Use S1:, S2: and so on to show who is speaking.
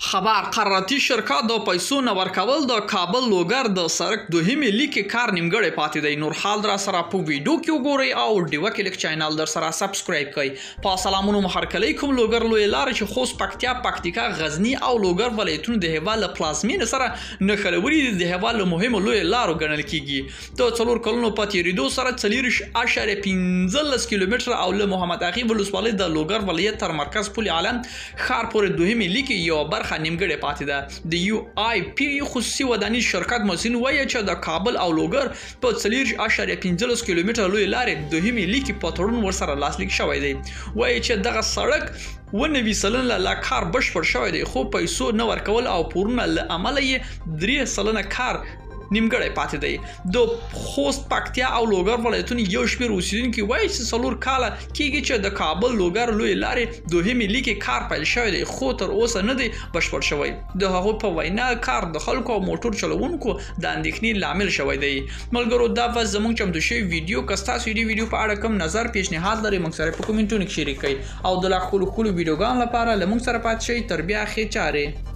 S1: خبر قراراتي شرکت د پیسو نه ورکول د کابل لوګر د سړک دوهمې لیکې کار نیمګړی پاتې دی. نور حال در سره په ویډیو کې وګورئ او ډیوه کلیک چینل در سره سبسکرایب کړئ. په سلامونو محرکلی کوم لوګر لوی لارې چې خوست پکتیا پکتیکا غزنی او لوګر ولایتونو د هیواد له پلازمینې سره نښلولي د هیواد له مهمو لوی لارو ګڼل کیږي. د 4 کلونو په تیریدو سره 4.15 کیلومتره او له محمد اغي ولسوالۍ د لوګر ولایت تر مرکز پل عالم ښار پورې دوهمې لیکې یو برخه نیمګړې پاتې ده. د یو آی پی خصوصي ودانیز شرکت مسؤل وایي چې د کابل او لوګر په 4.15 کیلومتره لوی لارې دوهمې لیکې په تړون ورسره لاسلیک شوی دی. وایي چې دغه سړک 90 سلنه لا کار بشپړ شوی دی، خو پیسو نه ورکول او پورونه له امله یې 3 سلنه کار نیمګړی پاتې دی. د خوست پکتیا او لوګر ولایتونو یو شمېر اوسیدونکي وایي چې 4 کاله کېږي چې د کابل لوګر لوی لارې دوهمې لیکې کار پیل شوی دی، خو تر اوسه نه دی بشپړ شوی. د هغوی په وینا کار د خلکو او موټر چلوونکو د اندېښنې لامل شوی دی. ملګرو، دا و زموږ چمتو شوی ویډیو. که ستاسو دې ویډیو په اړه کوم نظر پیشنهاد لرئ موږ سره په کومنټونو کې شریک کړئ او د لا ښکلو ویډیوګانو لپاره له موږ سره پاتې شئ. تر بیا ښې چارې.